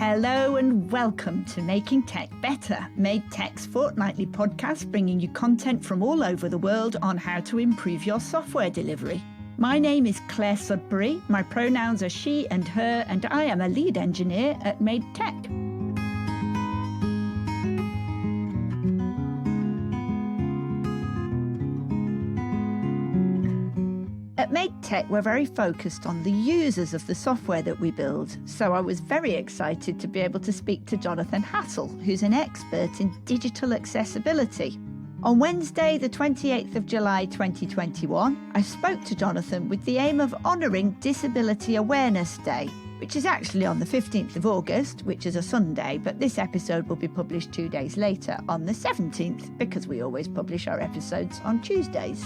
Hello and welcome to Making Tech Better, Made Tech's fortnightly podcast bringing you content from all over the world on how to improve your software delivery. My name is Clare Sudbery, my pronouns are she and her, and I am a lead engineer at Made Tech. At Made Tech, we're very focused on the users of the software that we build, so I was very excited to be able to speak to Jonathan Hassell, who's an expert in digital accessibility. On Wednesday, the 28th of July 2021, I spoke to Jonathan with the aim of honouring Disability Awareness Day, which is actually on the 15th of August, which is a Sunday, but this episode will be published 2 days later on the 17th, because we always publish our episodes on Tuesdays.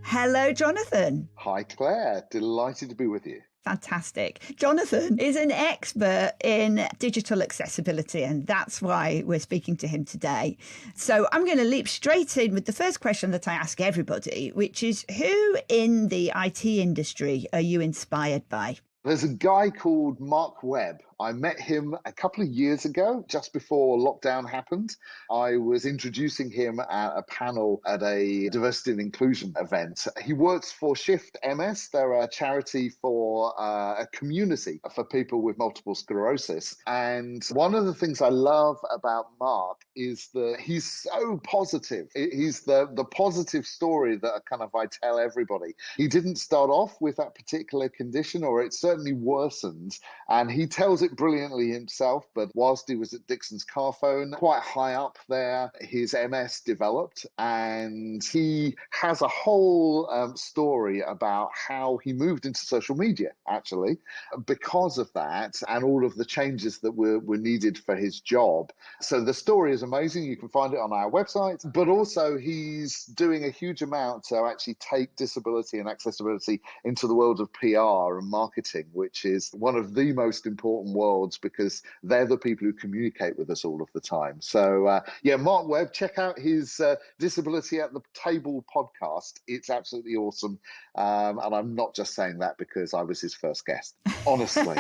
Hello, Jonathan. Hi, Claire. Delighted to be with you. Fantastic. Jonathan is an expert in digital accessibility, and that's why we're speaking to him today. So I'm going to leap straight in with the first question that I ask everybody, which is, who in the IT industry are you inspired by? There's a guy called Mark Webb. I met him a couple of years ago, just before lockdown happened. I was introducing him at a panel at a diversity and inclusion event. He works for Shift MS. They're a charity for a community for people with multiple sclerosis. And one of the things I love about Mark is that he's so positive. He's the positive story that kind of I tell everybody. He didn't start off with that particular condition, or it certainly worsened. And he tells it brilliantly himself, but whilst he was at Dixon's Carphone, quite high up there, his MS developed, and he has a whole story about how he moved into social media, actually, because of that, and all of the changes that were needed for his job. So the story is amazing. You can find it on our website, but also he's doing a huge amount to actually take disability and accessibility into the world of PR and marketing, which is one of the most important worlds, because they're the people who communicate with us all of the time. So Mark Webb, check out his Disability at the Table podcast. It's absolutely awesome. And I'm not just saying that because I was his first guest, honestly.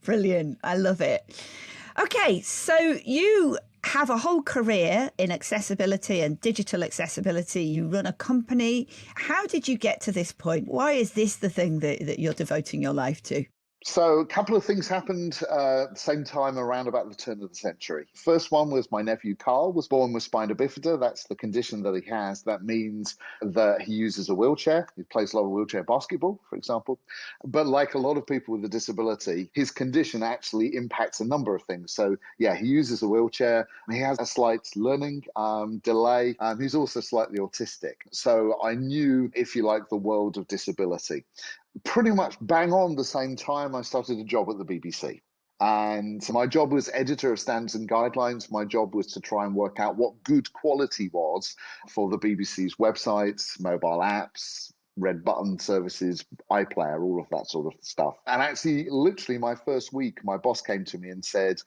Brilliant. I love it. Okay, so you have a whole career in accessibility and digital accessibility. You run a company. How did you get to this point? Why is this the thing that you're devoting your life to? So a couple of things happened at the same time around about the turn of the century. First one was my nephew Carl was born with spina bifida. That's the condition that he has. That means that he uses a wheelchair. He plays a lot of wheelchair basketball, for example. But like a lot of people with a disability, his condition actually impacts a number of things. So yeah, he uses a wheelchair. He has a slight learning delay. He's also slightly autistic. So I knew, if you like, the world of disability. Pretty much bang on the same time, I started a job at the BBC. And my job was editor of standards and guidelines. My job was to try and work out what good quality was for the BBC's websites, mobile apps, red button services, iPlayer, all of that sort of stuff. And actually, literally my first week, my boss came to me and said,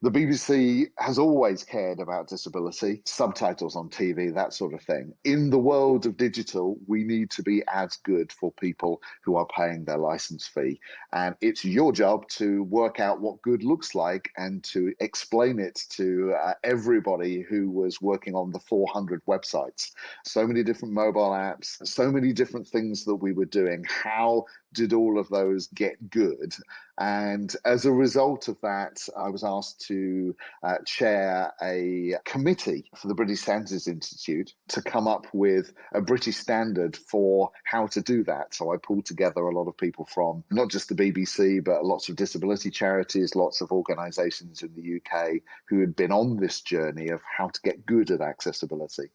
the BBC has always cared about disability, subtitles on TV, that sort of thing. In the world of digital, we need to be as good for people who are paying their license fee. And it's your job to work out what good looks like and to explain it to everybody who was working on the 400 websites. So many different mobile apps, so many different things that we were doing. How did all of those get good? And as a result of that, I was asked to chair a committee for the British Standards Institute to come up with a British standard for how to do that. So I pulled together a lot of people from not just the BBC, but lots of disability charities, lots of organisations in the UK who had been on this journey of how to get good at accessibility.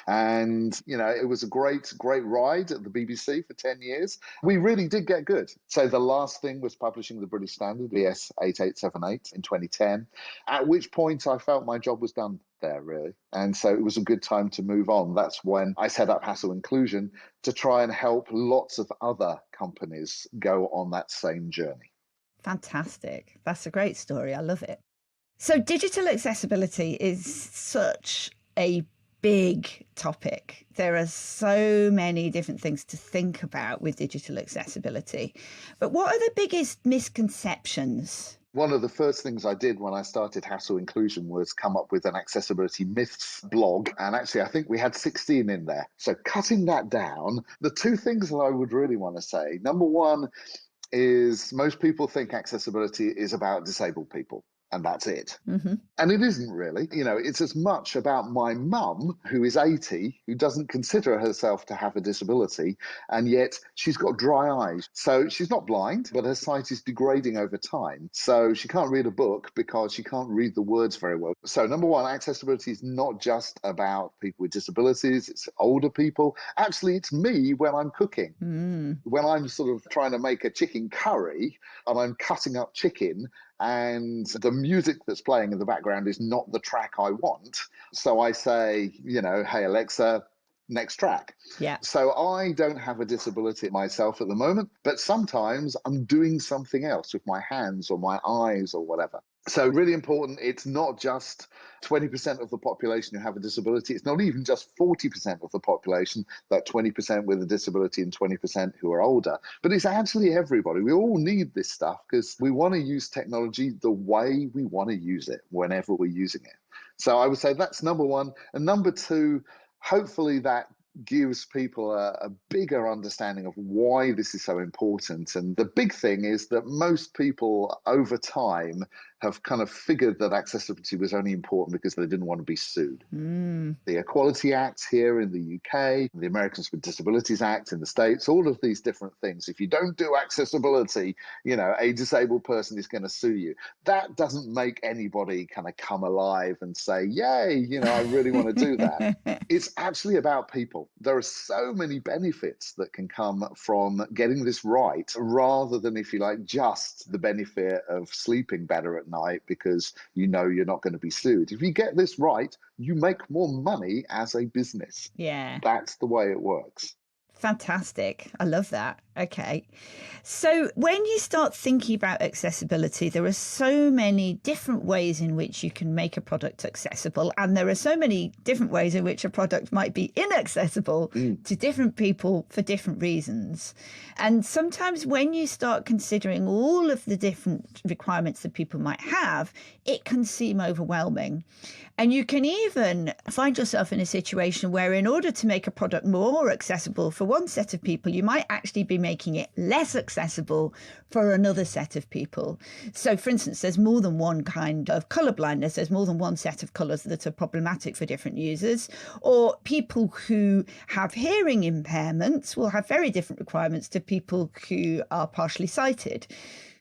And, you know, it was a great ride at the BBC for 10 years. We really did get good. So the last thing was publishing the British Standard, BS 8878 in 2010, at which point I felt my job was done there, really. And so it was a good time to move on. That's when I set up Hassell Inclusion to try and help lots of other companies go on that same journey. Fantastic. That's a great story. I love it. So digital accessibility is such a big topic. There are so many different things to think about with digital accessibility. But what are the biggest misconceptions? One of the first things I did when I started Hassell Inclusion was come up with an accessibility myths blog. And actually, I think we had 16 in there. So cutting that down, the two things that I would really want to say, number one is most people think accessibility is about disabled people. And that's it. Mm-hmm. And it isn't really. It's as much about my mum, who is 80, who doesn't consider herself to have a disability, and yet she's got dry eyes. So she's not blind, but her sight is degrading over time. So she can't read a book because she can't read the words very well. So number one, accessibility is not just about people with disabilities, it's older people. Actually, it's me when I'm cooking. When I'm sort of trying to make a chicken curry and I'm cutting up chicken, and the music that's playing in the background is not the track I want. So I say, hey, Alexa, next track. Yeah. So I don't have a disability myself at the moment, but sometimes I'm doing something else with my hands or my eyes or whatever. So really important, it's not just 20% of the population who have a disability. It's not even just 40% of the population, that 20% with a disability and 20% who are older. But it's actually everybody. We all need this stuff because we want to use technology the way we want to use it whenever we're using it. So I would say that's number one. And number two, hopefully that gives people a bigger understanding of why this is so important. And the big thing is that most people over time have kind of figured that accessibility was only important because they didn't want to be sued. The Equality Act here in the UK, the Americans with Disabilities Act in the States, all of these different things. If you don't do accessibility, a disabled person is going to sue you. That doesn't make anybody kind of come alive and say, yay, I really want to do that. It's actually about people. There are so many benefits that can come from getting this right, rather than, if you like, just the benefit of sleeping better at night because you're not going to be sued. If you get this right, you make more money as a business. Yeah. That's the way it works. Fantastic. I love that. Okay. So when you start thinking about accessibility, there are so many different ways in which you can make a product accessible. And there are so many different ways in which a product might be inaccessible to different people for different reasons. And sometimes when you start considering all of the different requirements that people might have, it can seem overwhelming. And you can even find yourself in a situation where in order to make a product more accessible for one set of people, you might actually be making it less accessible for another set of people. So, for instance, there's more than one kind of colourblindness. There's more than one set of colours that are problematic for different users. Or people who have hearing impairments will have very different requirements to people who are partially sighted.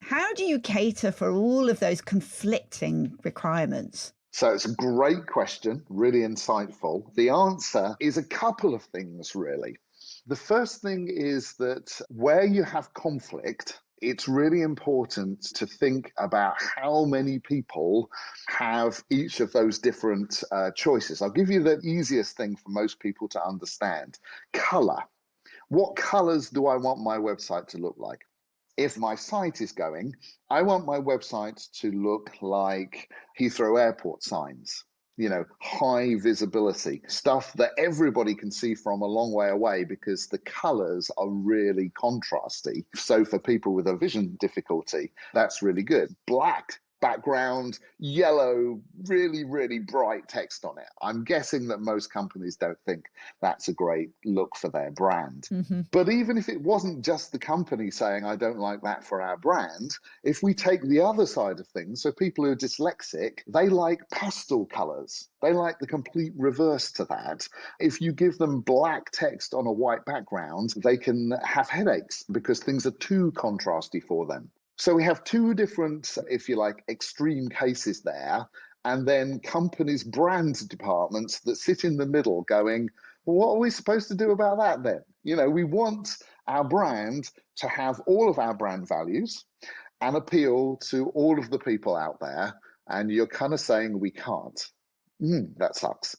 How do you cater for all of those conflicting requirements? So it's a great question, really insightful. The answer is a couple of things, really. The first thing is that where you have conflict, it's really important to think about how many people have each of those different choices. I'll give you the easiest thing for most people to understand. Color. What colors do I want my website to look like? If my site is going, I want my website to look like Heathrow Airport signs, high visibility, stuff that everybody can see from a long way away because the colors are really contrasty. So for people with a vision difficulty, that's really good. Black background, yellow, really, really bright text on it. I'm guessing that most companies don't think that's a great look for their brand. But even if it wasn't just the company saying, I don't like that for our brand, if we take the other side of things, so people who are dyslexic, they like pastel colors. They like the complete reverse to that. If you give them black text on a white background, they can have headaches because things are too contrasty for them. So we have two different, if you like, extreme cases there, and then companies' brand departments that sit in the middle going, well, what are we supposed to do about that then? We want our brand to have all of our brand values and appeal to all of the people out there, and you're kind of saying we can't. That sucks.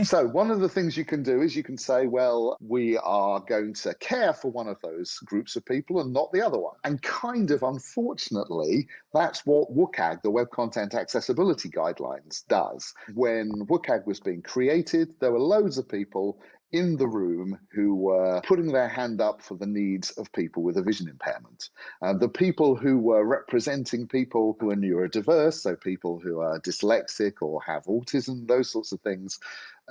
So one of the things you can do is you can say, well, we are going to care for one of those groups of people and not the other one. And kind of unfortunately, that's what WCAG, the Web Content Accessibility Guidelines, does. When WCAG was being created, there were loads of people in the room who were putting their hand up for the needs of people with a vision impairment. The people who were representing people who are neurodiverse, so people who are dyslexic or have autism, those sorts of things,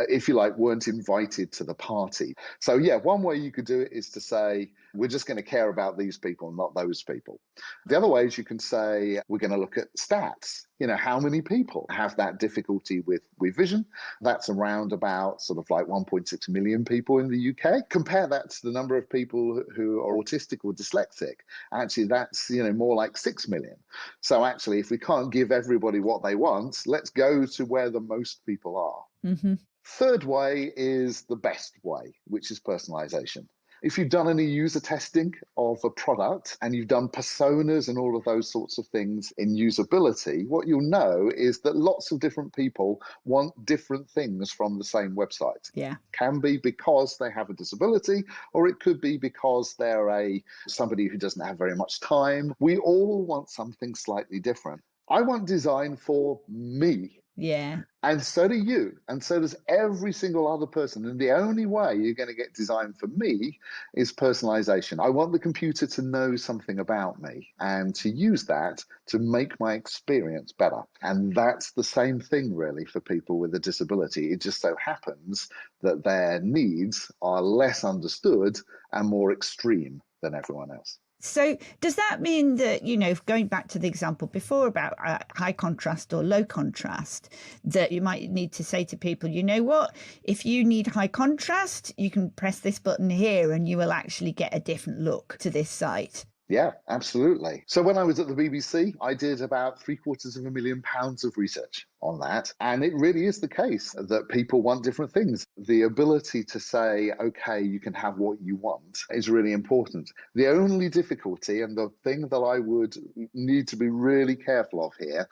if you like, weren't invited to the party. So yeah, one way you could do it is to say, we're just going to care about these people, not those people. The other way is you can say, we're going to look at stats. How many people have that difficulty with vision? That's around about sort of like 1.6 million people in the UK. Compare that to the number of people who are autistic or dyslexic. Actually, that's, more like 6 million. So actually, if we can't give everybody what they want, let's go to where the most people are. Mm-hmm. Third way is the best way, which is personalization. If you've done any user testing of a product and you've done personas and all of those sorts of things in usability, what you'll know is that lots of different people want different things from the same website. Yeah. Can be because they have a disability, or it could be because they're somebody who doesn't have very much time. We all want something slightly different. I want design for me. Yeah. And so do you. And so does every single other person. And the only way you're going to get design for me is personalization. I want the computer to know something about me and to use that to make my experience better. And that's the same thing, really, for people with a disability. It just so happens that their needs are less understood and more extreme than everyone else. So does that mean that, going back to the example before about high contrast or low contrast, that you might need to say to people, you know what, if you need high contrast, you can press this button here and you will actually get a different look to this site? Yeah, absolutely. So when I was at the BBC, I did about £750,000 of research on that. And it really is the case that people want different things. The ability to say, okay, you can have what you want is really important. The only difficulty, and the thing that I would need to be really careful of here,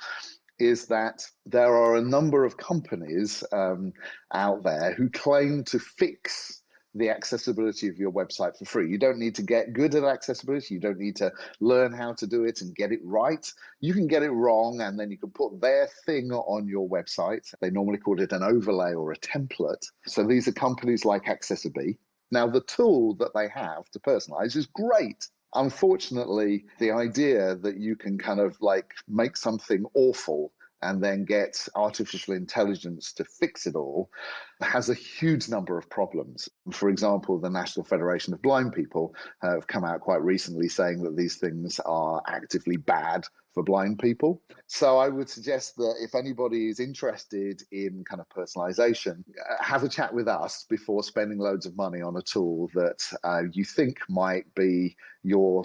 is that there are a number of companies out there who claim to fix the accessibility of your website for free. You don't need to get good at accessibility. You don't need to learn how to do it and get it right. You can get it wrong, and then you can put their thing on your website. They normally call it an overlay or a template. So these are companies like Accessibility. Now, the tool that they have to personalize is great. Unfortunately, the idea that you can kind of like make something awful and then get artificial intelligence to fix it all has a huge number of problems. For example, the National Federation of Blind People have come out quite recently saying that these things are actively bad for blind people. So I would suggest that if anybody is interested in kind of personalization, have a chat with us before spending loads of money on a tool that you think might be your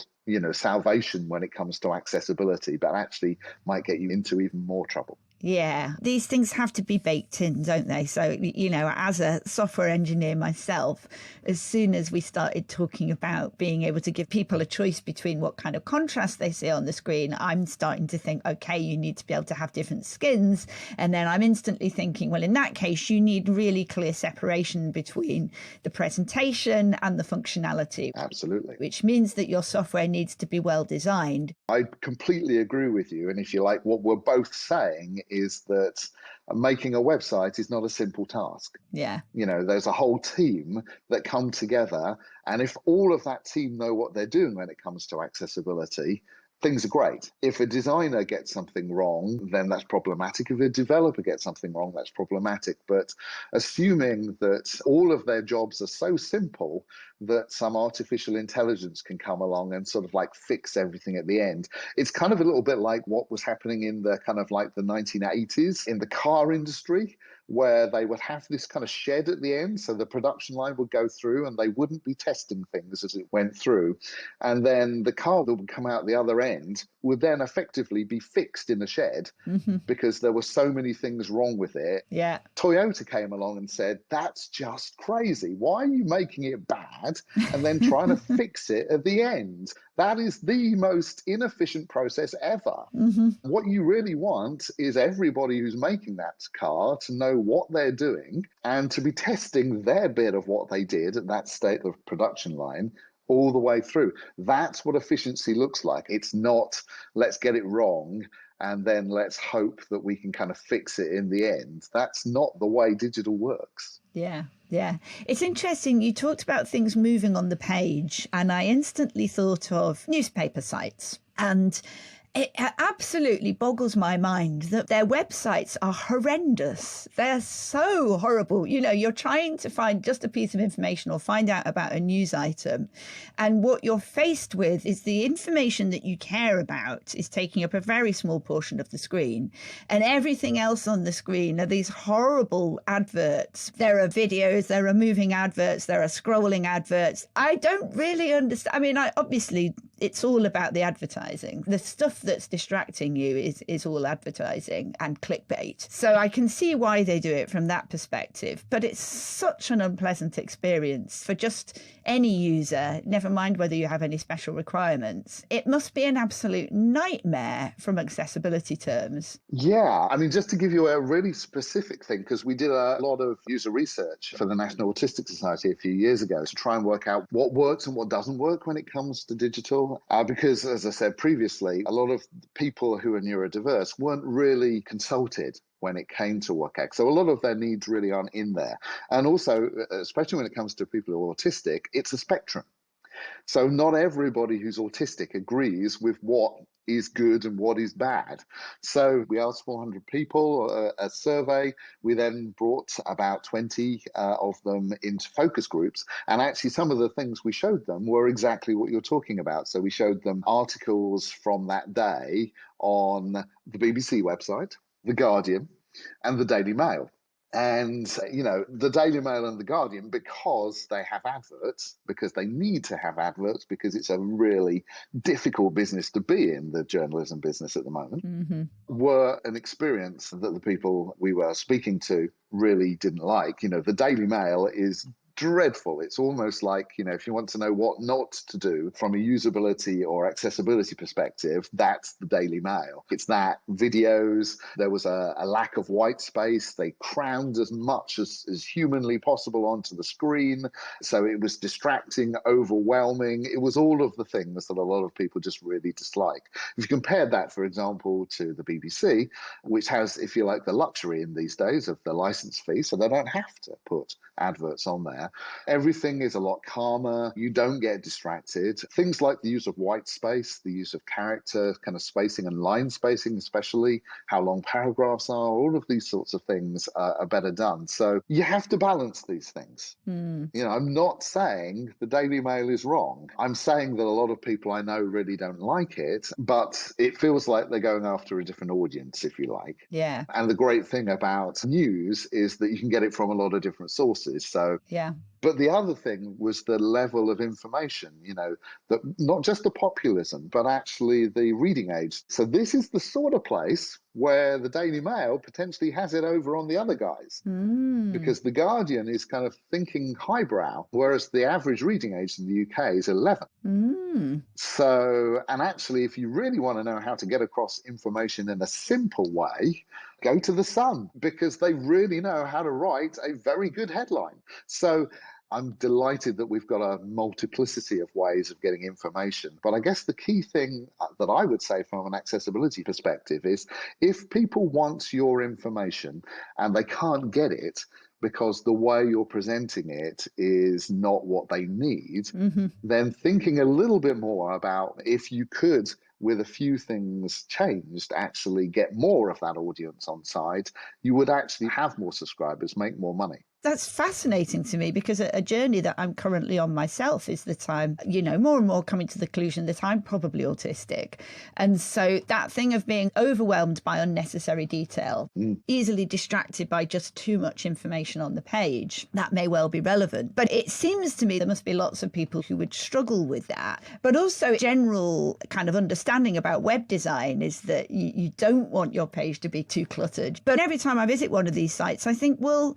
salvation when it comes to accessibility, but actually might get you into even more trouble. Yeah, these things have to be baked in, don't they? So, as a software engineer myself, as soon as we started talking about being able to give people a choice between what kind of contrast they see on the screen, I'm starting to think, okay, you need to be able to have different skins. And then I'm instantly thinking, well, in that case, you need really clear separation between the presentation and the functionality. Absolutely. Which means that your software needs to be well designed. I completely agree with you. And if you like, what we're both saying is that making a website is not a simple task. Yeah. There's a whole team that come together. And if all of that team know what they're doing when it comes to accessibility, things are great. If a designer gets something wrong, then that's problematic. If a developer gets something wrong, that's problematic. But assuming that all of their jobs are so simple that some artificial intelligence can come along and sort of like fix everything at the end, it's kind of a little bit like what was happening in the kind of like the 1980s in the car industry, where they would have this kind of shed at the end. So the production line would go through and they wouldn't be testing things as it went through. And then the car that would come out the other end would then effectively be fixed in a shed because there were so many things wrong with it. Yeah. Toyota came along and said, that's just crazy. Why are you making it bad and then trying to fix it at the end? That is the most inefficient process ever. What you really want is everybody who's making that car to know what they're doing and to be testing their bit of what they did at that state of production line all the way through. That's what efficiency looks like. It's not, let's get it wrong and then let's hope that we can kind of fix it in the end. That's not the way digital works. Yeah, yeah. It's interesting. You talked about things moving on the page, and I instantly thought of newspaper sites. And it absolutely boggles my mind that their websites are horrendous. They're so horrible. You know, you're trying to find just a piece of information or find out about a news item. And what you're faced with is the information that you care about is taking up a very small portion of the screen. And everything else on the screen are these horrible adverts. There are videos, there are moving adverts, there are scrolling adverts. I don't really understand. I mean, obviously, it's all about the advertising. The stuff that's distracting you is all advertising and clickbait. So I can see why they do it from that perspective. But it's such an unpleasant experience for just any user, never mind whether you have any special requirements. It must be an absolute nightmare from accessibility terms. Yeah, I mean, just to give you a really specific thing, because we did a lot of user research for the National Autistic Society a few years ago to try and work out what works and what doesn't work when it comes to digital. Because, as I said previously, a lot of people who are neurodiverse weren't really consulted when it came to WCAG. So a lot of their needs really aren't in there. And also, especially when it comes to people who are autistic, it's a spectrum. So not everybody who's autistic agrees with what is good and what is bad. So we asked 400 people a survey. We then brought about 20 of them into focus groups. And actually some of the things we showed them were exactly what you're talking about. So we showed them articles from that day on the BBC website, The Guardian, and the Daily Mail. And, you know, the Daily Mail and the Guardian, because they have adverts, because they need to have adverts, because it's a really difficult business to be in, the journalism business at the moment, were an experience that the people we were speaking to really didn't like. You know, the Daily Mail is dreadful. It's almost like, you know, if you want to know what not to do from a usability or accessibility perspective, that's the Daily Mail. It's that videos, there was a lack of white space. They crammed as much as humanly possible onto the screen. So it was distracting, overwhelming. It was all of the things that a lot of people just really dislike. If you compare that, for example, to the BBC, which has, if you like, the luxury in these days of the license fee, so they don't have to put adverts on there. Everything is a lot calmer. You don't get distracted. Things like the use of white space, the use of character, kind of spacing and line spacing, especially how long paragraphs are, all of these sorts of things are better done. So you have to balance these things. You know, I'm not saying the Daily Mail is wrong. I'm saying that a lot of people I know really don't like it, but it feels like they're going after a different audience, if you like. Yeah. And the great thing about news is that you can get it from a lot of different sources. So yeah. But the other thing was the level of information, you know, that not just the populism, but actually the reading age. So this is the sort of place where the Daily Mail potentially has it over on the other guys. Because the Guardian is kind of thinking highbrow, whereas the average reading age in the UK is 11. So, and actually, if you really want to know how to get across information in a simple way, go to The Sun, because they really know how to write a very good headline. So I'm delighted that we've got a multiplicity of ways of getting information. But I guess the key thing that I would say from an accessibility perspective is if people want your information and they can't get it because the way you're presenting it is not what they need, then thinking a little bit more about if you could, with a few things changed, actually get more of that audience on side, you would actually have more subscribers, make more money. That's fascinating to me, because a journey that I'm currently on myself is that I'm, you know, more and more coming to the conclusion that I'm probably autistic. And so that thing of being overwhelmed by unnecessary detail, easily distracted by just too much information on the page, that may well be relevant. But it seems to me there must be lots of people who would struggle with that. But also general kind of understanding about web design is that you don't want your page to be too cluttered. But every time I visit one of these sites, I think, well,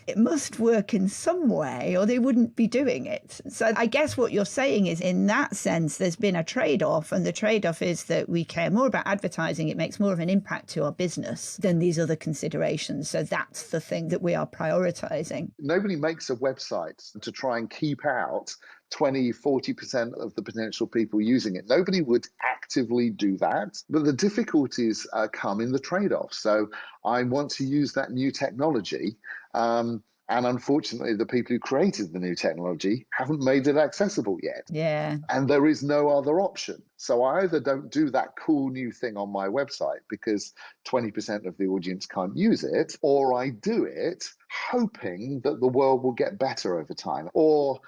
it must work in some way or they wouldn't be doing it. So I guess what you're saying is, in that sense, there's been a trade-off, and the trade-off is that we care more about advertising. It makes more of an impact to our business than these other considerations. So that's the thing that we are prioritizing. Nobody makes a website to try and keep out 20, 40% of the potential people using it. Nobody would actively do that. But the difficulties come in the trade-off. So I want to use that new technology. And unfortunately, the people who created the new technology haven't made it accessible yet. Yeah. And there is no other option. So I either don't do that cool new thing on my website because 20% of the audience can't use it, or I do it hoping that the world will get better over time. Or,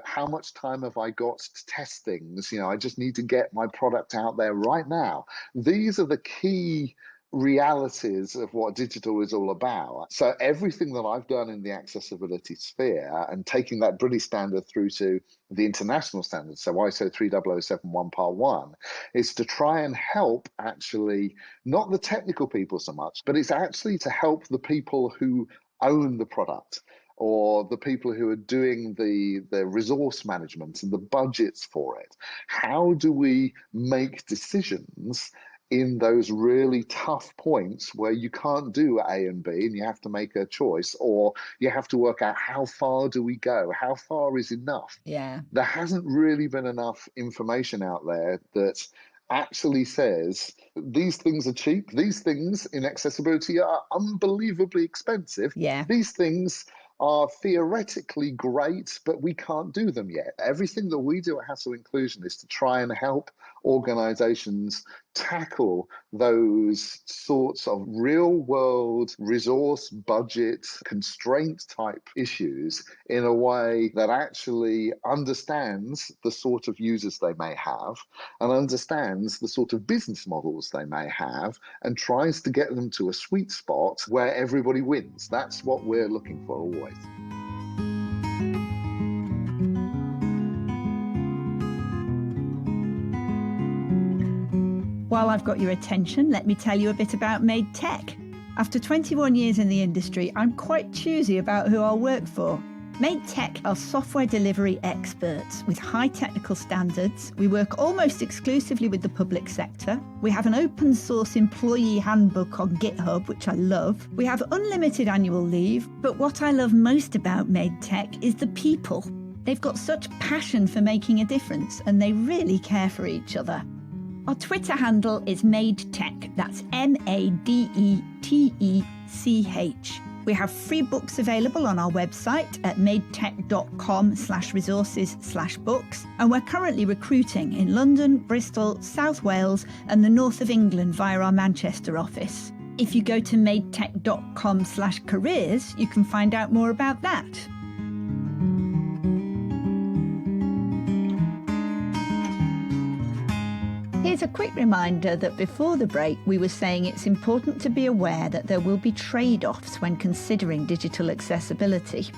how much time have I got to test things? I just need to get my product out there right now. These are the key realities of what digital is all about. So everything that I've done in the accessibility sphere and taking that British standard through to the international standards, so ISO 30071 Part 1, is to try and help actually not the technical people so much, but it's actually to help the people who own the product, or the people who are doing the resource management and the budgets for it. How do we make decisions in those really tough points where you can't do A and B and you have to make a choice, or you have to work out how far do we go? How far is enough? Yeah. There hasn't really been enough information out there that actually says these things are cheap. These things in accessibility are unbelievably expensive. Yeah. These things are theoretically great, but we can't do them yet. Everything that we do at Hassell Inclusion is to try and help organizations tackle those sorts of real world resource budget constraint type issues in a way that actually understands the sort of users they may have and understands the sort of business models they may have and tries to get them to a sweet spot where everybody wins. That's what we're looking for always. While I've got your attention, let me tell you a bit about Made Tech. After 21 years in the industry, I'm quite choosy about who I'll work for. Made Tech are software delivery experts with high technical standards. We work almost exclusively with the public sector. We have an open source employee handbook on GitHub, which I love. We have unlimited annual leave. But what I love most about Made Tech is the people. They've got such passion for making a difference, and they really care for each other. Our Twitter handle is MadeTech. That's MadeTech. We have free books available on our website at madetech.com/resources/books. And we're currently recruiting in London, Bristol, South Wales, and the north of England via our Manchester office. If you go to madetech.com/careers, you can find out more about that. Here's a quick reminder that before the break, we were saying it's important to be aware that there will be trade-offs when considering digital accessibility.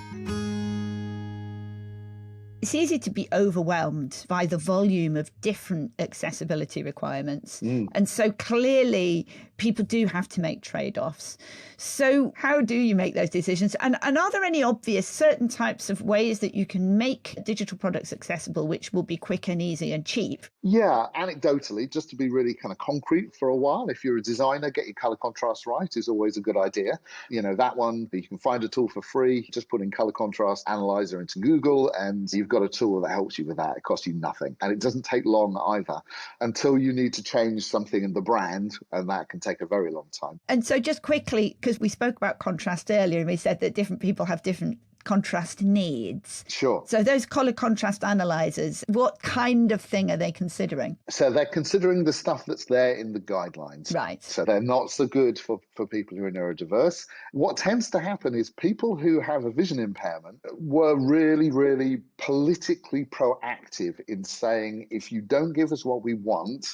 It's easy to be overwhelmed by the volume of different accessibility requirements. And so clearly people do have to make trade-offs. So how do you make those decisions? And are there any obvious certain types of ways that you can make digital products accessible, which will be quick and easy and cheap? Yeah, anecdotally, just to be really kind of concrete for a while, if you're a designer, get your color contrast right is always a good idea. That one, you can find a tool for free. Just put in color contrast analyzer into Google and you've got a tool that helps you with that. It costs you nothing. And it doesn't take long either until you need to change something in the brand. And that can take a very long time. And so just quickly, because we spoke about contrast earlier and we said that different people have different contrast needs. Sure. So those color contrast analyzers, what kind of thing are they considering? So they're considering the stuff that's there in the guidelines. Right. So they're not so good for people who are neurodiverse. What tends to happen is people who have a vision impairment were really, really politically proactive in saying, if you don't give us what we want,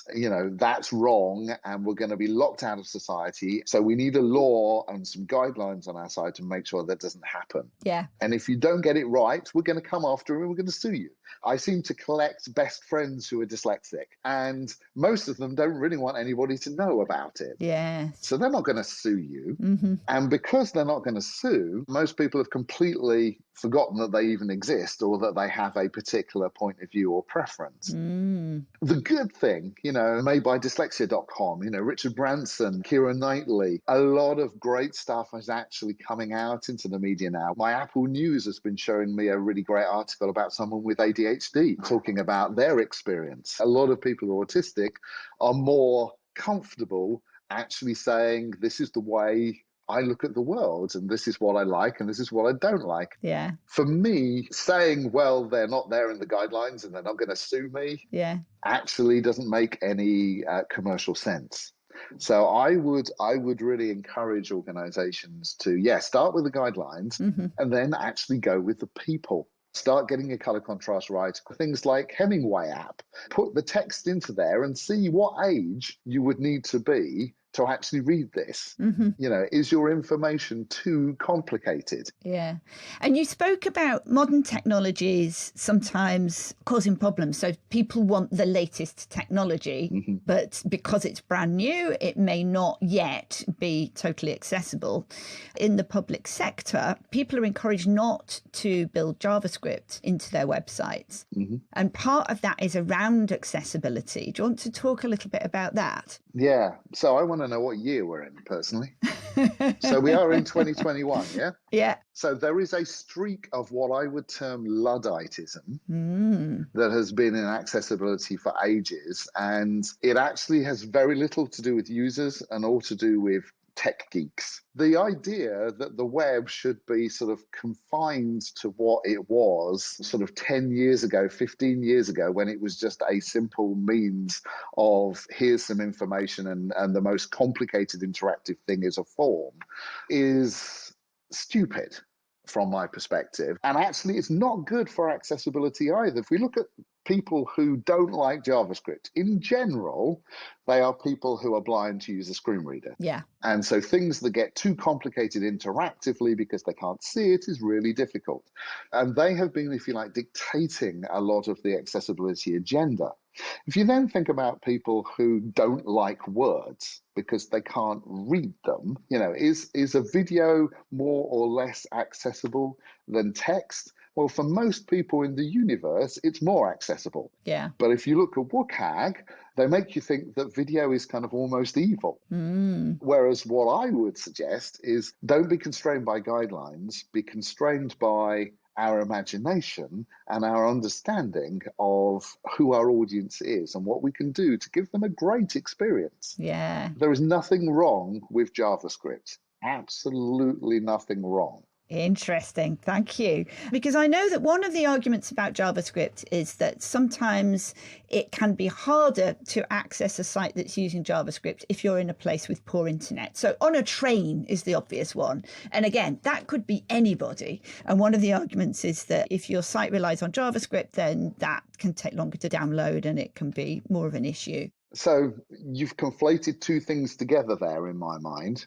that's wrong and we're going to be locked out of society. So we need a law and some guidelines on our side to make sure that doesn't happen. Yeah. And if you don't get it right, we're going to come after you and we're going to sue you. I seem to collect best friends who are dyslexic, and most of them don't really want anybody to know about it. Yes. So they're not going to sue you. Mm-hmm. And because they're not going to sue, most people have completely forgotten that they even exist or that they have a particular point of view or preference. Mm. The good thing, made by dyslexia.com, Richard Branson, Keira Knightley, a lot of great stuff is actually coming out into the media now. My Apple News has been showing me a really great article about someone with ADHD talking about their experience. A lot of people who are autistic are more comfortable actually saying, this is the way I look at the world, and this is what I like, and this is what I don't like. Yeah. For me, saying, well, they're not there in the guidelines and they're not going to sue me, Yeah. actually doesn't make any commercial sense. So I would really encourage organizations to, start with the guidelines and then actually go with the people. Start getting your color contrast right. Things like Hemingway app. Put the text into there and see what age you would need to be to actually read this. Is your information too complicated? Yeah. And you spoke about modern technologies sometimes causing problems. So people want the latest technology, but because it's brand new, it may not yet be totally accessible. In the public sector, people are encouraged not to build JavaScript into their websites. And part of that is around accessibility. Do you want to talk a little bit about that? Yeah. So I want to know what year we're in, personally. So we are in 2021, yeah? Yeah. So there is a streak of what I would term Ludditism that has been in accessibility for ages. And it actually has very little to do with users and all to do with tech geeks. The idea that the web should be sort of confined to what it was sort of 10 years ago, 15 years ago, when it was just a simple means of here's some information and the most complicated interactive thing is a form, is stupid from my perspective. And actually, it's not good for accessibility either. If we look at people who don't like JavaScript, in general, they are people who are blind to use a screen reader. Yeah. And so things that get too complicated interactively because they can't see it is really difficult. And they have been, if you like, dictating a lot of the accessibility agenda. If you then think about people who don't like words because they can't read them, is a video more or less accessible than text? Well, for most people in the universe, it's more accessible. Yeah. But if you look at WCAG, they make you think that video is kind of almost evil. Whereas what I would suggest is don't be constrained by guidelines, be constrained by our imagination and our understanding of who our audience is and what we can do to give them a great experience. Yeah. There is nothing wrong with JavaScript. Absolutely nothing wrong. Interesting. Thank you. Because I know that one of the arguments about JavaScript is that sometimes it can be harder to access a site that's using JavaScript if you're in a place with poor internet. So on a train is the obvious one. And again, that could be anybody. And one of the arguments is that if your site relies on JavaScript, then that can take longer to download and it can be more of an issue. So you've conflated two things together there in my mind.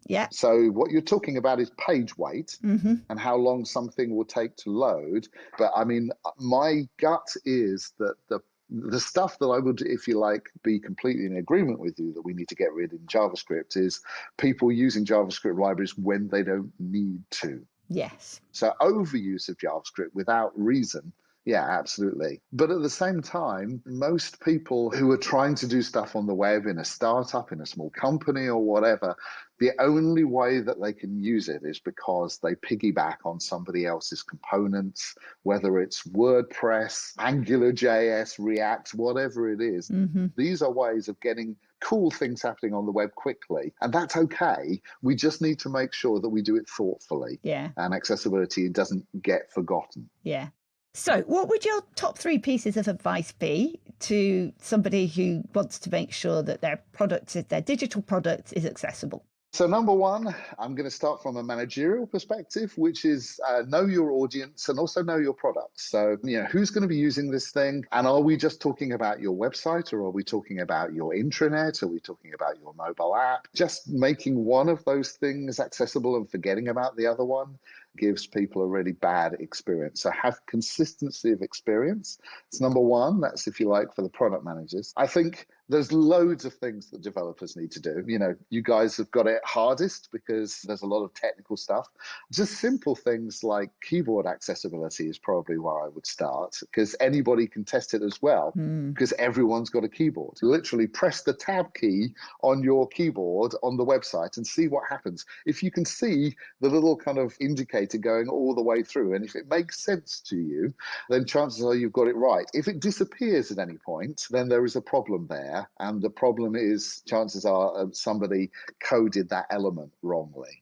Yeah. So what you're talking about is page weight and how long something will take to load. But I mean, my gut is that the stuff that I would, if you like, be completely in agreement with you that we need to get rid in JavaScript is people using JavaScript libraries when they don't need to. Yes. So overuse of JavaScript without reason. Yeah, absolutely. But at the same time, most people who are trying to do stuff on the web in a startup, in a small company or whatever, the only way that they can use it is because they piggyback on somebody else's components, whether it's WordPress, AngularJS, React, whatever it is. These are ways of getting cool things happening on the web quickly. And that's okay. We just need to make sure that we do it thoughtfully. Yeah. And accessibility doesn't get forgotten. Yeah. So what would your top 3 pieces of advice be to somebody who wants to make sure that their product, their digital product, is accessible? So number one, I'm going to start from a managerial perspective, which is know your audience and also know your product. So, who's going to be using this thing? And are we just talking about your website, or are we talking about your intranet? Are we talking about your mobile app? Just making one of those things accessible and forgetting about the other one gives people a really bad experience. So have consistency of experience. It's number one. That's, if you like, for the product managers. I think there's loads of things that developers need to do. You guys have got it hardest because there's a lot of technical stuff. Just simple things like keyboard accessibility is probably where I would start, because anybody can test it as well, because everyone's got a keyboard. You literally press the tab key on your keyboard on the website and see what happens. If you can see the little kind of indicator going all the way through, and if it makes sense to you, then chances are you've got it right. If it disappears at any point, then there is a problem there. And the problem is, chances are somebody coded that element wrongly.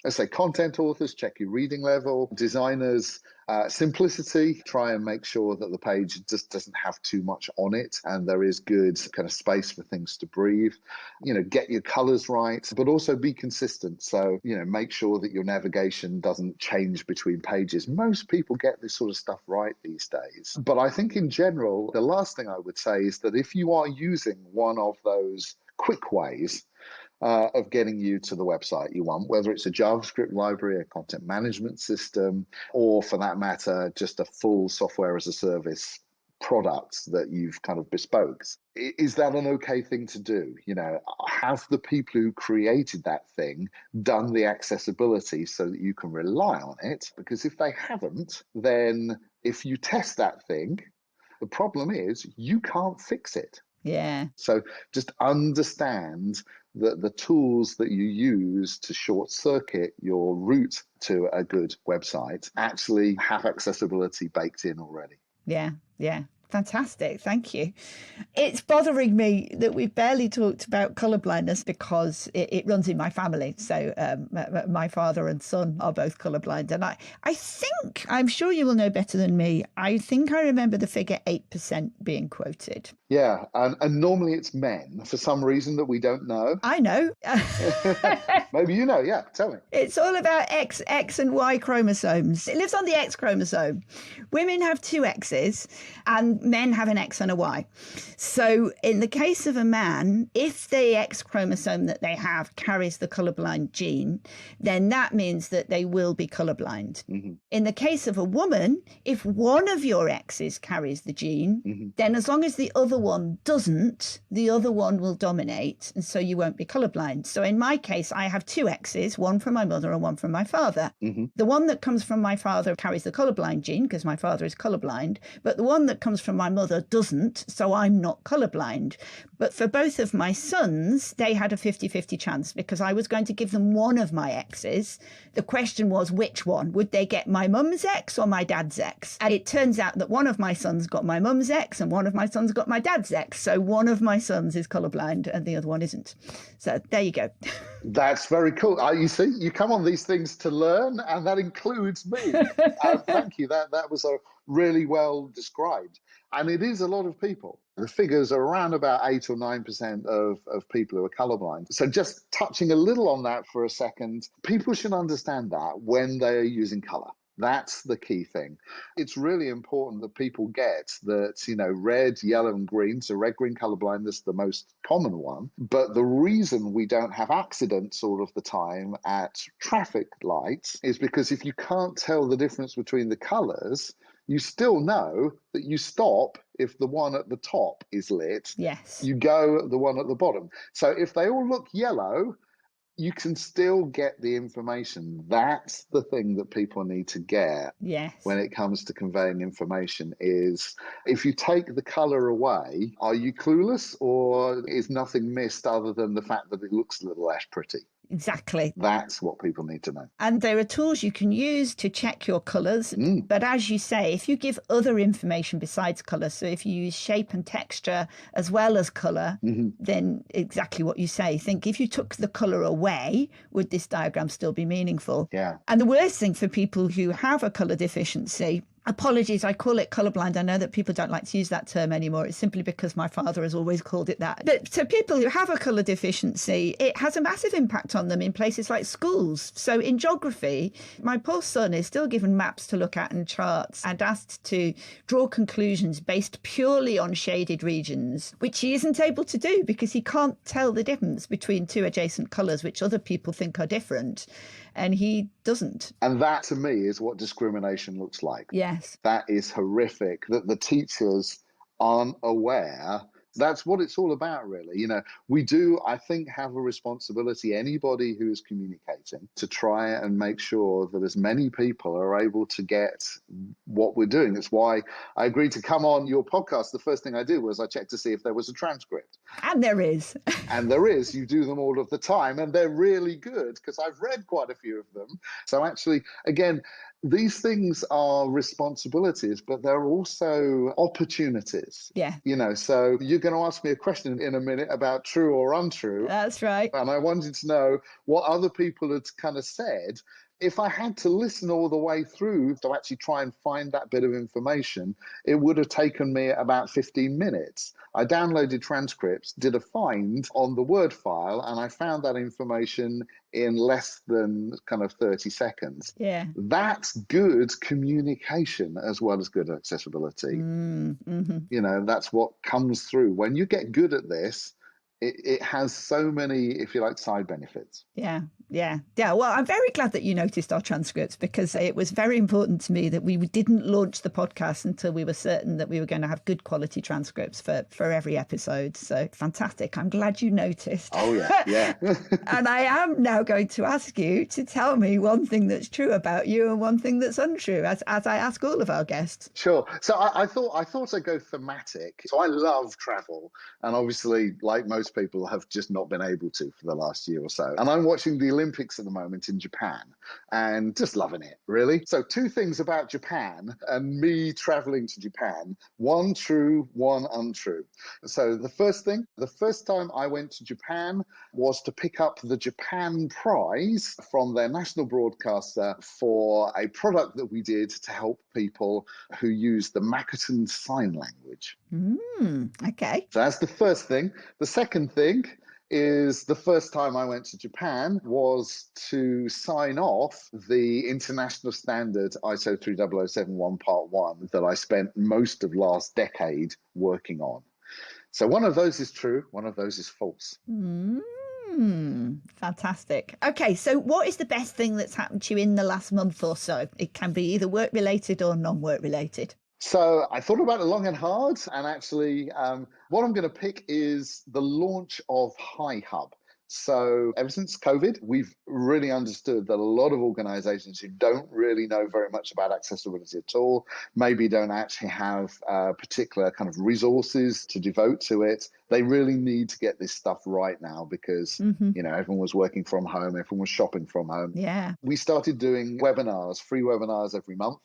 Let's say content authors, check your reading level. Designers, simplicity, try and make sure that the page just doesn't have too much on it and there is good kind of space for things to breathe. Get your colors right, but also be consistent. So, make sure that your navigation doesn't change between pages. Most people get this sort of stuff right these days. But I think in general, the last thing I would say is that if you are using one of those quick ways of getting you to the website you want, whether it's a JavaScript library, a content management system, or for that matter, just a full software as a service product that you've kind of bespoke. Is that an okay thing to do? Have the people who created that thing done the accessibility so that you can rely on it? Because if they haven't, then if you test that thing, the problem is you can't fix it. Yeah. So just understand that the tools that you use to short circuit your route to a good website actually have accessibility baked in already. Yeah. Fantastic. Thank you. It's bothering me that we've barely talked about colourblindness because it runs in my family. So my father and son are both colourblind. And I think, I'm sure you will know better than me, I think I remember the figure 8% being quoted. Yeah. And normally it's men for some reason that we don't know. I know. Maybe you know. Yeah. Tell me. It's all about X and Y chromosomes. It lives on the X chromosome. Women have 2 X's and men have an X and a Y. So in the case of a man, if the X chromosome that they have carries the colourblind gene, then that means that they will be colourblind. In the case of a woman, if one of your X's carries the gene, then as long as the other one doesn't, the other one will dominate, and so you won't be colourblind. So in my case, I have 2 X's, one from my mother and one from my father. The one that comes from my father carries the colourblind gene because my father is colourblind, but the one that comes from my mother doesn't, so I'm not colourblind. But for both of my sons, they had a 50-50 chance because I was going to give them one of my X's. The question was which one? Would they get my mum's X or my dad's X? And it turns out that one of my sons got my mum's X and one of my sons got my dad's X. So one of my sons is colourblind and the other one isn't. So there you go. That's very cool. You see, you come on these things to learn, and that includes me. Thank you. That was a really well described. And it is a lot of people. The figures are around about 8 or 9% of people who are colorblind. So just touching a little on that for a second, people should understand that when they are using color. That's the key thing. It's really important that people get that, red, yellow, and green. So red, green colorblindness, the most common one. But the reason we don't have accidents all of the time at traffic lights is because if you can't tell the difference between the colors, you still know that you stop if the one at the top is lit. Yes. You go the one at the bottom. So if they all look yellow, you can still get the information. That's the thing that people need to get. Yes. When it comes to conveying information is, if you take the color away, are you clueless, or is nothing missed other than the fact that it looks a little less pretty? Exactly. That's what people need to know. And there are tools you can use to check your colours. But as you say, if you give other information besides colour, so if you use shape and texture as well as colour, then exactly what you say. Think if you took the colour away, would this diagram still be meaningful? Yeah. And the worst thing for people who have a colour deficiency Apologies, I call it colourblind. I know that people don't like to use that term anymore. It's simply because my father has always called it that. But to people who have a colour deficiency, it has a massive impact on them in places like schools. So in geography, my poor son is still given maps to look at and charts and asked to draw conclusions based purely on shaded regions, which he isn't able to do because he can't tell the difference between two adjacent colours, which other people think are different. And he doesn't. And that, to me, is what discrimination looks like. Yes. That is horrific, that the teachers aren't aware. That's what it's all about, really. You know, we do, I think, have a responsibility, anybody who is communicating, to try and make sure that as many people are able to get what we're doing. It's why I agreed to come on your podcast. The first thing I did was I checked to see if there was a transcript. And there is. And there is. You do them all of the time, and they're really good because I've read quite a few of them. So actually, again, these things are responsibilities, but they're also opportunities. Yeah. You know, so you're going to ask me a question in a minute about true or untrue. That's right. And I wanted to know what other people had kind of said. If I had to listen all the way through to actually try and find that bit of information, it would have taken me about 15 minutes. I downloaded transcripts, did a find on the Word file, and I found that information in less than kind of 30 seconds. Yeah. That's good communication as well as good accessibility. Mm-hmm. You know, that's what comes through. When you get good at this, it has so many, if you like, side benefits. Yeah. Well, I'm very glad that you noticed our transcripts because it was very important to me that we didn't launch the podcast until we were certain that we were going to have good quality transcripts for every episode. So fantastic. I'm glad you noticed. Oh, yeah. And I am now going to ask you to tell me one thing that's true about you and one thing that's untrue, as I ask all of our guests. Sure. So I thought I'd go thematic. So I love travel. And obviously, like most people, have just not been able to for the last year or so. And I'm watching the Olympics at the moment in Japan and just loving it, really. So two things about Japan and me traveling to Japan, one true, one untrue. So the first time I went to Japan was to pick up the Japan Prize from their national broadcaster for a product that we did to help people who use the Makaton sign language. Okay. So that's the first thing. The second thing is the first time I went to Japan was to sign off the international standard ISO 30071 Part 1 that I spent most of last decade working on. So one of those is true, one of those is false. Fantastic. Okay, so what is the best thing that's happened to you in the last month or so? It can be either work-related or non-work related. So I thought about it long and hard, and actually what I'm going to pick is the launch of HiHub. So ever since COVID, we've really understood that a lot of organizations who don't really know very much about accessibility at all, maybe don't actually have particular kind of resources to devote to it. They really need to get this stuff right now because, you know, everyone was working from home, everyone was shopping from home. Yeah. We started doing webinars, free webinars every month.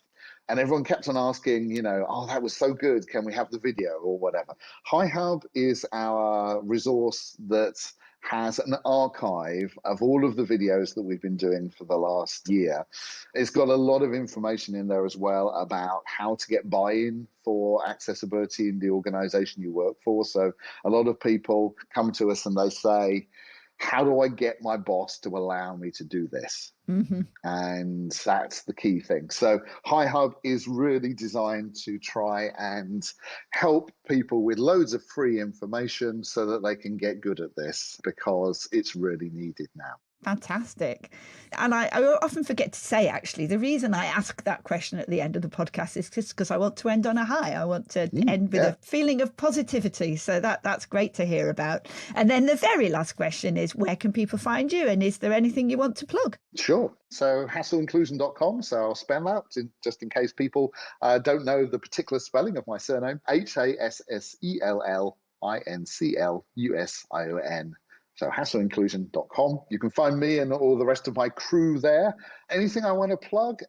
And everyone kept on asking, you know, oh, that was so good. Can we have the video or whatever? HiHub is our resource that has an archive of all of the videos that we've been doing for the last year. It's got a lot of information in there as well about how to get buy-in for accessibility in the organization you work for. So a lot of people come to us and they say, how do I get my boss to allow me to do this? And that's the key thing. So HiHub is really designed to try and help people with loads of free information so that they can get good at this because it's really needed now. Fantastic. And I often forget to say, actually, the reason I ask that question at the end of the podcast is just because I want to end on a high. I want to end with a feeling of positivity. So that's great to hear about. And then the very last question is, where can people find you? And is there anything you want to plug? Sure. So hasselinclusion.com. So I'll spell that just in case people don't know the particular spelling of my surname. HASSELLINCLUSION. So hasselinclusion.com. You can find me and all the rest of my crew there. Anything I want to plug?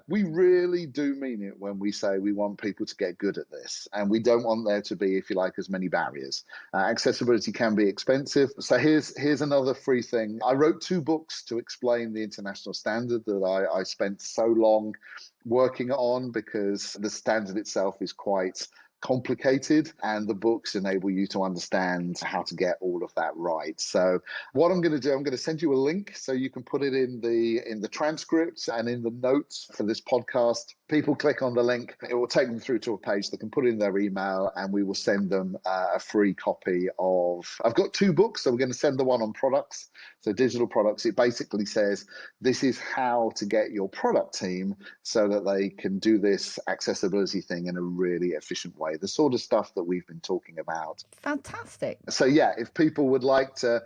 we really do mean it when we say we want people to get good at this, and we don't want there to be, if you like, as many barriers. Accessibility can be expensive. So here's another free thing. I wrote 2 books to explain the international standard that I spent so long working on, because the standard itself is quite complicated, and the books enable you to understand how to get all of that right. So what I'm going to do, I'm going to send you a link so you can put it in the transcript and in the notes for this podcast. People click on the link, it will take them through to a page they can put in their email, and we will send them a free copy of, I've got 2 books, so we're going to send the one on products, so digital products. It basically says this is how to get your product team so that they can do this accessibility thing in a really efficient way, the sort of stuff that we've been talking about. Fantastic. So yeah, if people would like to,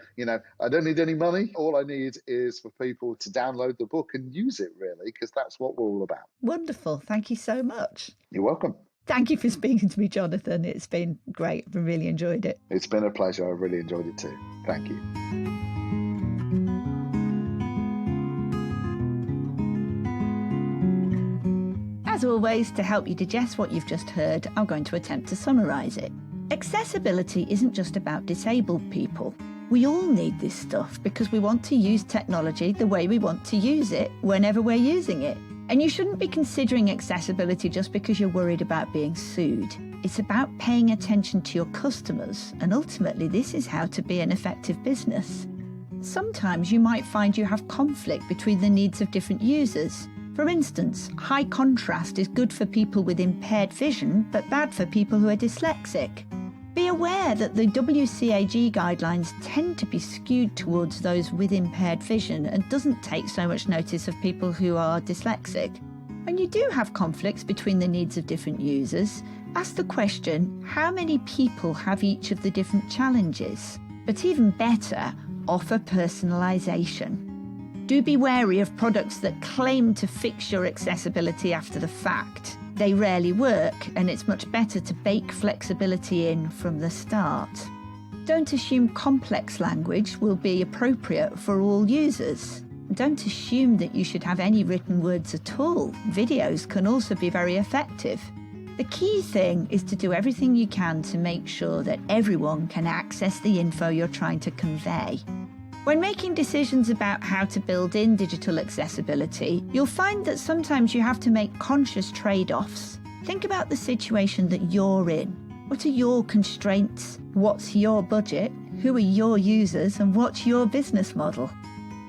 I don't need any money. All I need is for people to download the book and use it, really, because that's what we're all about. Wonderful. Thank you so much. You're welcome. Thank you for speaking to me, Jonathan. It's been great. I've really enjoyed it. It's been a pleasure. I've really enjoyed it too. Thank you. As always, to help you digest what you've just heard, I'm going to attempt to summarise it. Accessibility isn't just about disabled people. We all need this stuff because we want to use technology the way we want to use it whenever we're using it. And you shouldn't be considering accessibility just because you're worried about being sued. It's about paying attention to your customers, and ultimately this is how to be an effective business. Sometimes you might find you have conflict between the needs of different users. For instance, high contrast is good for people with impaired vision, but bad for people who are dyslexic. Be aware that the WCAG guidelines tend to be skewed towards those with impaired vision and doesn't take so much notice of people who are dyslexic. When you do have conflicts between the needs of different users, ask the question, how many people have each of the different challenges? But even better, offer personalisation. Do be wary of products that claim to fix your accessibility after the fact. They rarely work, and it's much better to bake flexibility in from the start. Don't assume complex language will be appropriate for all users. Don't assume that you should have any written words at all. Videos can also be very effective. The key thing is to do everything you can to make sure that everyone can access the info you're trying to convey. When making decisions about how to build in digital accessibility, you'll find that sometimes you have to make conscious trade-offs. Think about the situation that you're in. What are your constraints? What's your budget? Who are your users? And what's your business model?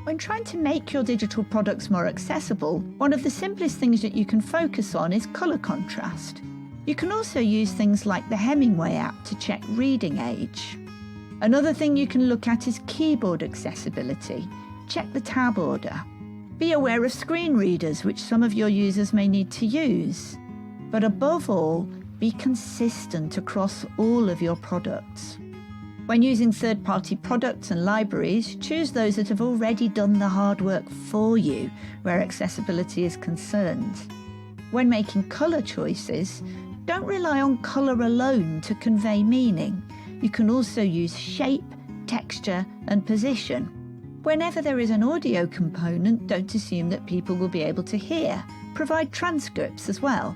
When trying to make your digital products more accessible, one of the simplest things that you can focus on is colour contrast. You can also use things like the Hemingway app to check reading age. Another thing you can look at is keyboard accessibility. Check the tab order. Be aware of screen readers, which some of your users may need to use. But above all, be consistent across all of your products. When using third-party products and libraries, choose those that have already done the hard work for you, where accessibility is concerned. When making colour choices, don't rely on colour alone to convey meaning. You can also use shape, texture, and position. Whenever there is an audio component, don't assume that people will be able to hear. Provide transcripts as well.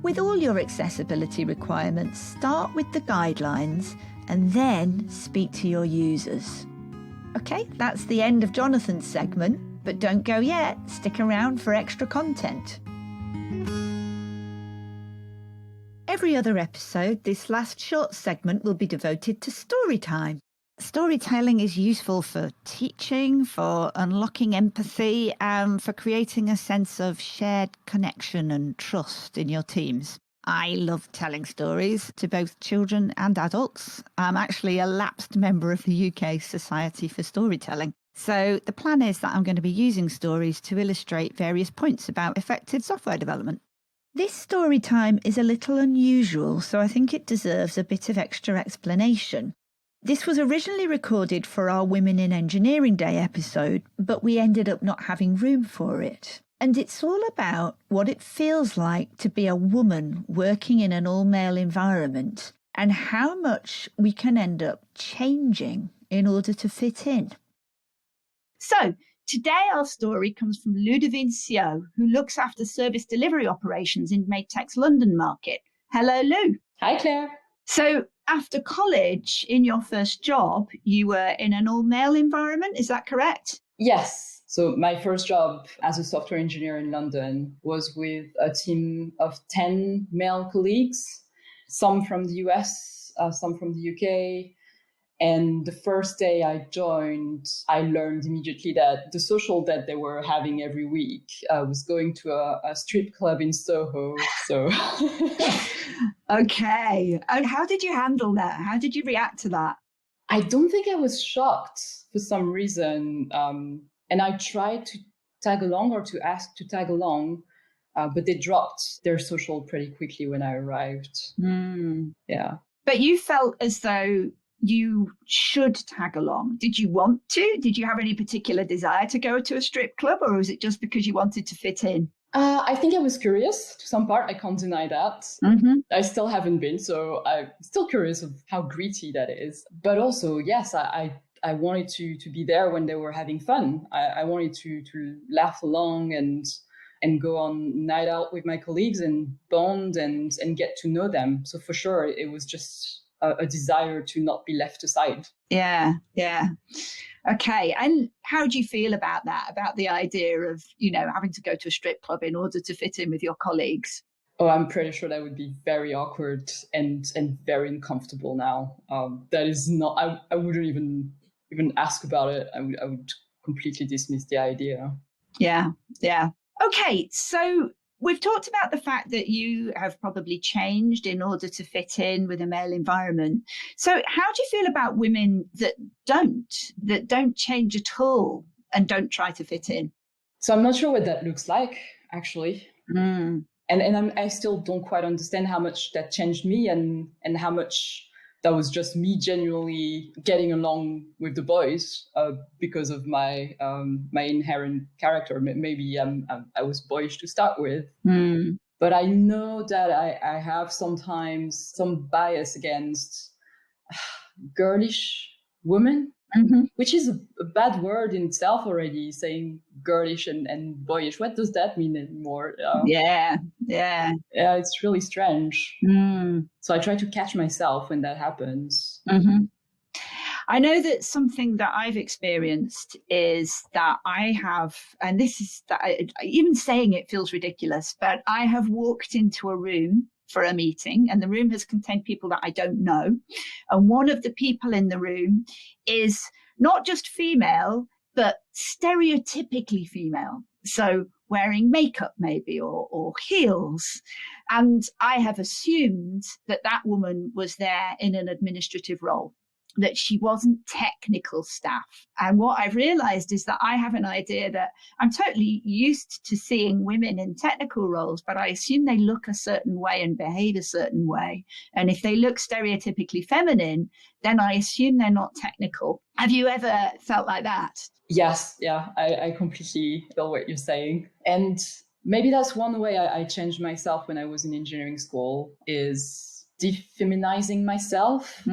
With all your accessibility requirements, start with the guidelines and then speak to your users. Okay, that's the end of Jonathan's segment, but don't go yet. Stick around for extra content. Every other episode, this last short segment will be devoted to story time. Storytelling is useful for teaching, for unlocking empathy, and for creating a sense of shared connection and trust in your teams. I love telling stories to both children and adults. I'm actually a lapsed member of the UK Society for Storytelling. So the plan is that I'm going to be using stories to illustrate various points about effective software development. This story time is a little unusual, so I think it deserves a bit of extra explanation. This was originally recorded for our Women in Engineering Day episode, but we ended up not having room for it. And it's all about what it feels like to be a woman working in an all-male environment and how much we can end up changing in order to fit in. So, Today, our story comes from Ludovine Sio, who looks after service delivery operations in Matetech's London market. Hello, Lou. Hi, Claire. So after college, in your first job, you were in an all-male environment. Is that correct? Yes. So my first job as a software engineer in London was with a team of 10 male colleagues, some from the US, some from the UK. And the first day I joined, I learned immediately that the social that they were having every week was going to a strip club in Soho. So, okay. And how did you handle that? How did you react to that? I don't think I was shocked for some reason. And I tried to tag along or to ask to tag along, but they dropped their social pretty quickly when I arrived. Yeah. But you felt as though you should tag along. Did you want to? Did you have any particular desire to go to a strip club, or was it just because you wanted to fit in? I think I was curious to some part. I can't deny that. Mm-hmm. I still haven't been, so I'm still curious of how gritty that is. But also, yes, I wanted to be there when they were having fun. I wanted to laugh along and go on night out with my colleagues and bond and get to know them. So for sure, it was just a desire to not be left aside. Yeah. Okay. And how do you feel about that, about the idea of, having to go to a strip club in order to fit in with your colleagues? Oh, I'm pretty sure that would be very awkward and very uncomfortable now. That is not, I wouldn't even ask about it. I would completely dismiss the idea. Yeah. Okay. So we've talked about the fact that you have probably changed in order to fit in with a male environment. So how do you feel about women that don't change at all and don't try to fit in? So I'm not sure what that looks like, actually. And I still don't quite understand how much that changed me and how much that was just me genuinely getting along with the boys because of my my inherent character. Maybe I was boyish to start with. But I know that I have sometimes some bias against girlish women, which is a bad word in itself already, saying girlish and boyish. What does that mean anymore? Yeah, it's really strange. So I try to catch myself when that happens. I know that something that I've experienced is that I have, and this is that even saying it feels ridiculous, but I have walked into a room for a meeting and the room has contained people that I don't know. And one of the people in the room is not just female, but stereotypically female. So wearing makeup maybe or heels. And I have assumed that woman was there in an administrative role, that she wasn't technical staff. And what I've realized is that I have an idea that I'm totally used to seeing women in technical roles, but I assume they look a certain way and behave a certain way. And if they look stereotypically feminine, then I assume they're not technical. Have you ever felt like that? Yes, yeah, I completely feel what you're saying. And maybe that's one way I changed myself when I was in engineering school, is defeminizing myself.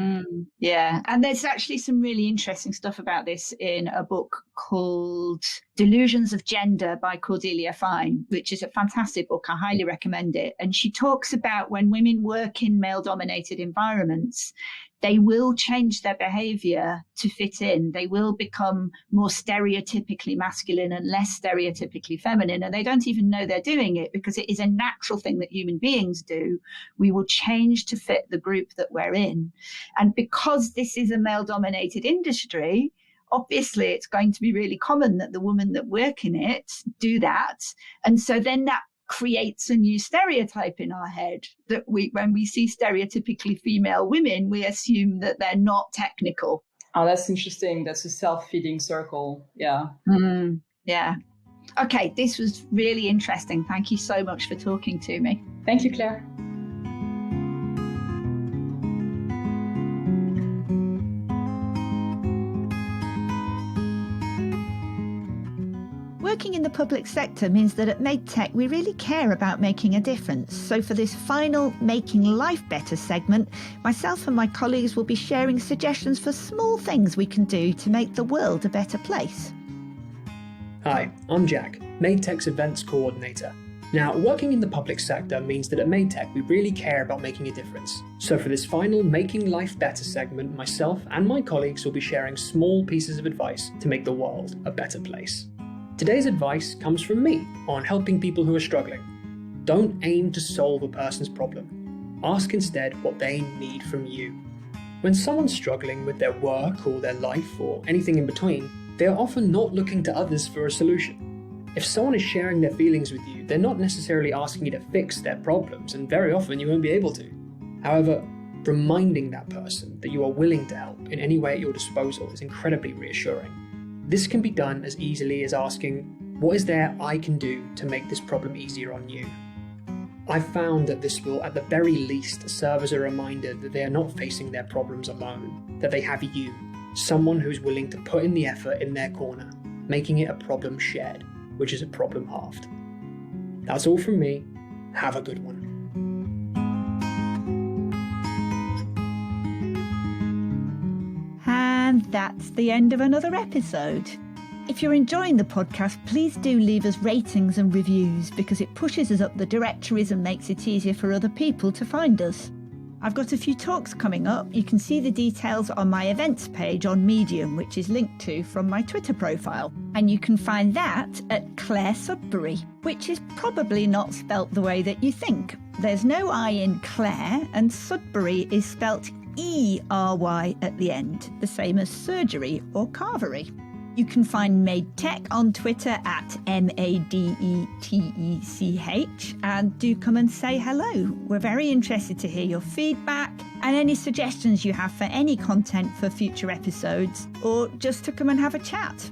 Yeah. And there's actually some really interesting stuff about this in a book called Delusions of Gender by Cordelia Fine, which is a fantastic book. I highly recommend it. And she talks about when women work in male-dominated environments, they will change their behavior to fit in. They will become more stereotypically masculine and less stereotypically feminine. And they don't even know they're doing it because it is a natural thing that human beings do. We will change to fit the group that we're in. And because this is a male-dominated industry, obviously it's going to be really common that the women that work in it do that. And so then that creates a new stereotype in our head that when we see stereotypically female women, we assume that they're not technical. Oh, that's interesting. That's a self-feeding circle. Yeah. Yeah. Okay, this was really interesting. Thank you so much for talking to me. Thank you, Claire. Working in the public sector means that at MateTech we really care about making a difference. So for this final Making Life Better segment, myself and my colleagues will be sharing suggestions for small things we can do to make the world a better place. Hi, I'm Jack, MadeTech's Events Coordinator. Now, working in the public sector means that at MadeTech we really care about making a difference. So for this final Making Life Better segment, myself and my colleagues will be sharing small pieces of advice to make the world a better place. Today's advice comes from me on helping people who are struggling. Don't aim to solve a person's problem. Ask instead what they need from you. When someone's struggling with their work or their life or anything in between, they are often not looking to others for a solution. If someone is sharing their feelings with you, they're not necessarily asking you to fix their problems, and very often you won't be able to. However, reminding that person that you are willing to help in any way at your disposal is incredibly reassuring. This can be done as easily as asking, what is there I can do to make this problem easier on you? I've found that this will, at the very least, serve as a reminder that they are not facing their problems alone, that they have you, someone who's willing to put in the effort in their corner, making it a problem shared, which is a problem halved. That's all from me. Have a good one. And that's the end of another episode. If you're enjoying the podcast, please do leave us ratings and reviews because it pushes us up the directories and makes it easier for other people to find us. I've got a few talks coming up. You can see the details on my events page on Medium, which is linked to from my Twitter profile. And you can find that at Clare Sudbery, which is probably not spelt the way that you think. There's no I in Clare, and Sudbery is spelt E-R-Y at the end, the same as surgery or carvery. You can find MadeTech on Twitter at MadeTech, and do come and say hello. We're very interested to hear your feedback and any suggestions you have for any content for future episodes, or just to come and have a chat.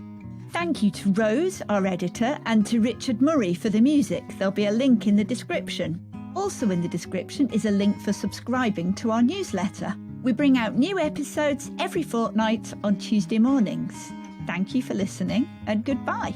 Thank you to Rose, our editor, and to Richard Murray for the music. There'll be a link in the description. Also in the description is a link for subscribing to our newsletter. We bring out new episodes every fortnight on Tuesday mornings. Thank you for listening, and goodbye.